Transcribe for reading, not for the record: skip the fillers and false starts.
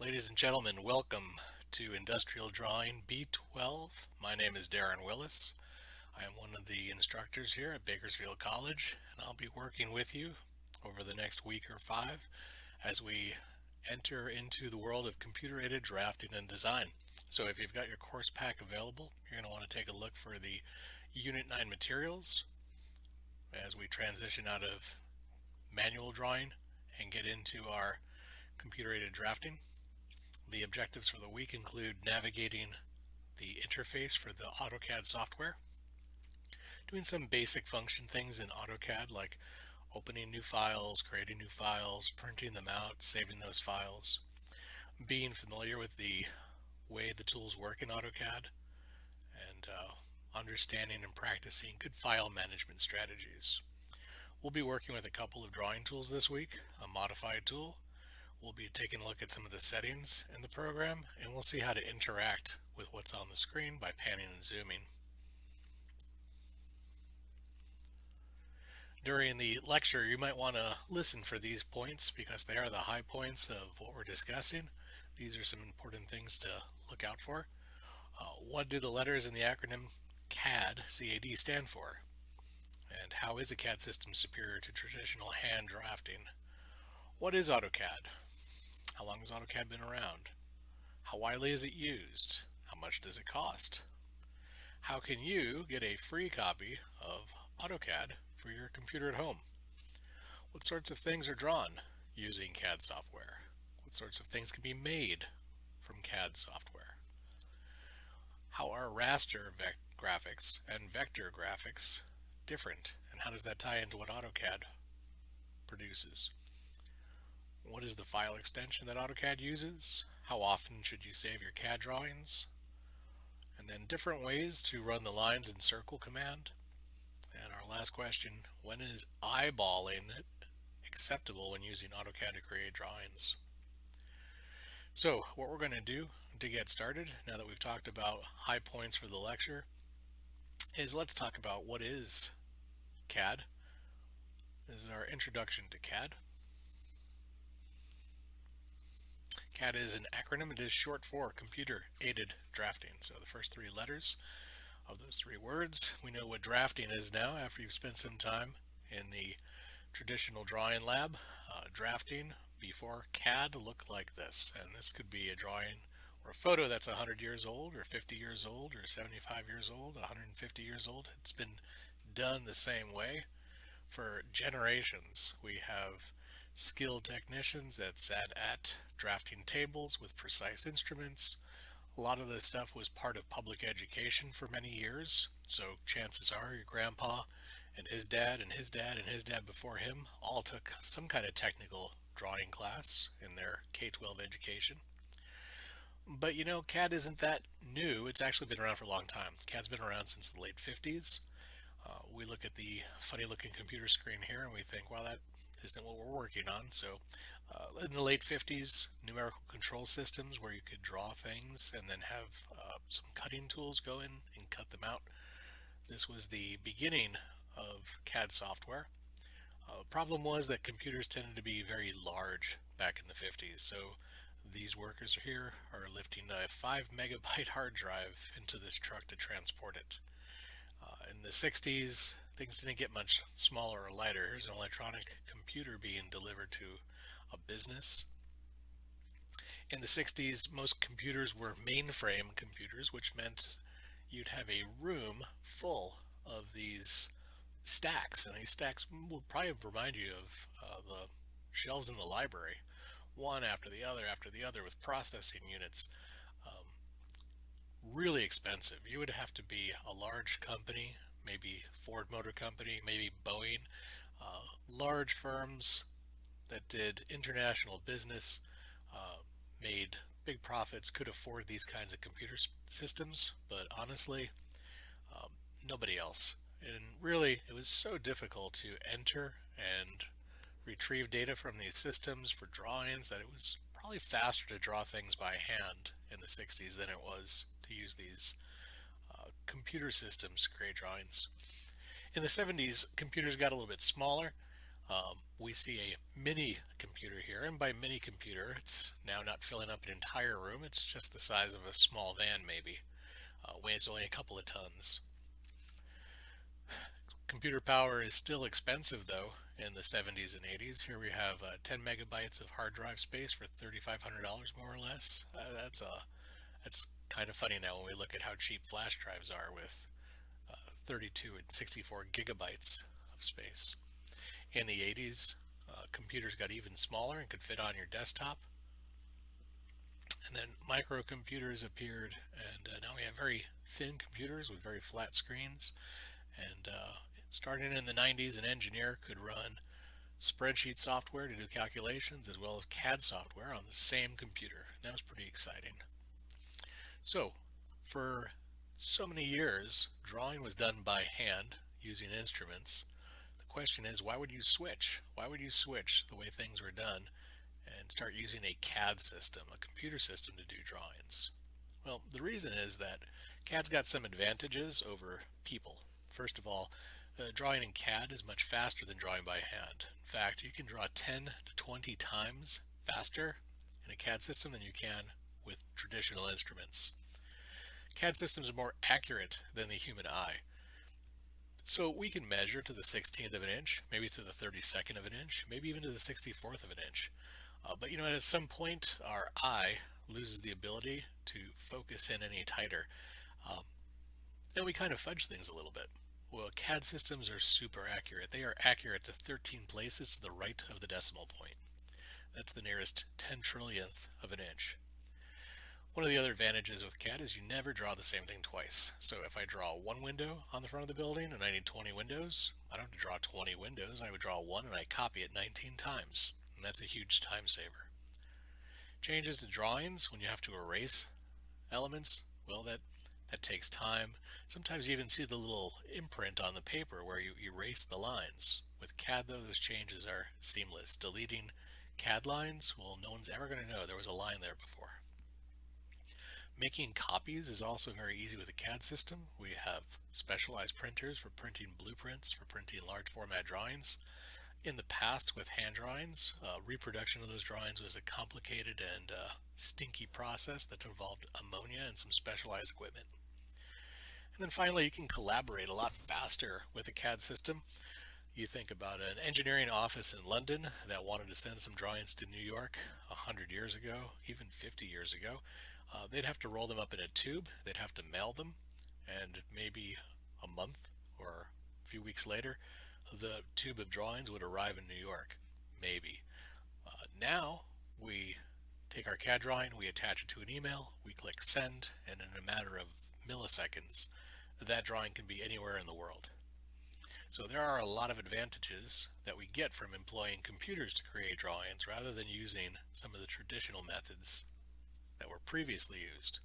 Ladies and gentlemen, welcome to Industrial Drawing B12. My name is Darren Willis. I am one of the instructors here at Bakersfield College, and I'll be working with you over the next week or five as we enter into the world of computer-aided drafting and design. So if you've got your course pack available, you're going to want to take a look for the Unit 9 materials as we transition out of manual drawing and get into our computer-aided drafting. The objectives for the week include navigating the interface for the AutoCAD software, doing some basic function things in AutoCAD like opening new files, creating new files, printing them out, saving those files, being familiar with the way the tools work in AutoCAD, and understanding and practicing good file management strategies. We'll be working with a couple of drawing tools this week, a modified tool. We'll be taking a look at some of the settings in the program, and we'll see how to interact with what's on the screen by panning and zooming. During the lecture, you might want to listen for these points because they are the high points of what we're discussing. These are some important things to look out for. What do the letters in the acronym CAD stand for? And how is a CAD system superior to traditional hand drafting? What is AutoCAD? How long has AutoCAD been around? How widely is it used? How much does it cost? How can you get a free copy of AutoCAD for your computer at home? What sorts of things are drawn using CAD software? What sorts of things can be made from CAD software? How are raster graphics and vector graphics different? And how does that tie into what AutoCAD produces? What is the file extension that AutoCAD uses? How often should you save your CAD drawings? And then different ways to run the lines and circle command. And our last question, when is eyeballing acceptable when using AutoCAD to create drawings? So what we're going to do to get started, now that we've talked about high points for the lecture, is let's talk about what is CAD. This is our introduction to CAD. CAD is an acronym. It is short for Computer Aided Drafting. So the first three letters of those three words. We know what drafting is now after you've spent some time in the traditional drawing lab. Drafting before CAD looked like this, and this could be a drawing or a photo that's 100 years old or 50 years old or 75 years old, 150 years old. It's been done the same way for generations. We have skilled technicians that sat at drafting tables with precise instruments. A lot of this stuff was part of public education for many years, so chances are your grandpa and his dad and his dad and his dad before him all took some kind of technical drawing class in their K-12 education. But you know, CAD isn't that new. It's actually been around for a long time. CAD's been around since the late 50s. We look at the funny looking computer screen here and we think, well, that isn't what we're working on. So in the late 50s, numerical control systems where you could draw things and then have some cutting tools go in and cut them out. This was the beginning of CAD software. Problem was that computers tended to be very large back in the 50s. So these workers here are lifting a 5 megabyte hard drive into this truck to transport it. In the 60s, things didn't get much smaller or lighter. Here's an electronic computer being delivered to a business. In the 60s, most computers were mainframe computers, which meant you'd have a room full of these stacks. And these stacks will probably remind you of the shelves in the library, one after the other with processing units. Really expensive. You would have to be a large company, maybe Ford Motor Company, maybe Boeing, large firms that did international business, made big profits, could afford these kinds of computer systems, but honestly, nobody else. And really, it was so difficult to enter and retrieve data from these systems for drawings that it was probably faster to draw things by hand in the 60s than it was to use these computer systems to create drawings. In the 70s, computers got a little bit smaller. We see a mini computer here, and by mini computer, it's now not filling up an entire room. It's just the size of a small van, maybe. Weighs only a couple of tons. Computer power is still expensive, though, in the 70s and 80s. Here we have 10 megabytes of hard drive space for $3,500 more or less. That's kind of funny now when we look at how cheap flash drives are with 32 and 64 gigabytes of space. In the 80s, computers got even smaller and could fit on your desktop. And then microcomputers appeared, and now we have very thin computers with very flat screens. And starting in the 90s, an engineer could run spreadsheet software to do calculations as well as CAD software on the same computer. That was pretty exciting. So, for so many years, drawing was done by hand using instruments. The question is, why would you switch? Why would you switch the way things were done and start using a CAD system, a computer system, to do drawings? Well, the reason is that CAD's got some advantages over people. First of all, drawing in CAD is much faster than drawing by hand. In fact, you can draw 10 to 20 times faster in a CAD system than you can with traditional instruments. CAD systems are more accurate than the human eye. So we can measure to the 16th of an inch, maybe to the 32nd of an inch, maybe even to the 64th of an inch. But at some point, our eye loses the ability to focus in any tighter. Um, and we kind of fudge things a little bit. Well, CAD systems are super accurate. They are accurate to 13 places to the right of the decimal point. That's the nearest 10 trillionth of an inch. One of the other advantages with CAD is you never draw the same thing twice. So if I draw one window on the front of the building and I need 20 windows, I don't have to draw 20 windows. I would draw one and I copy it 19 times. And that's a huge time saver. Changes to drawings when you have to erase elements, well, that takes time. Sometimes you even see the little imprint on the paper where you erase the lines. With CAD, though, those changes are seamless. Deleting CAD lines, well, no one's ever going to know there was a line there before. Making copies is also very easy with a CAD system. We have specialized printers for printing blueprints, for printing large format drawings. In the past, with hand drawings, reproduction of those drawings was a complicated and stinky process that involved ammonia and some specialized equipment. And then finally, you can collaborate a lot faster with a CAD system. You think about an engineering office in London that wanted to send some drawings to New York 100 years ago, even 50 years ago. They'd have to roll them up in a tube, they'd have to mail them, and maybe a month or a few weeks later, the tube of drawings would arrive in New York. Maybe. Now, we take our CAD drawing, we attach it to an email, we click send, and in a matter of milliseconds, that drawing can be anywhere in the world. So there are a lot of advantages that we get from employing computers to create drawings rather than using some of the traditional methods that were previously used.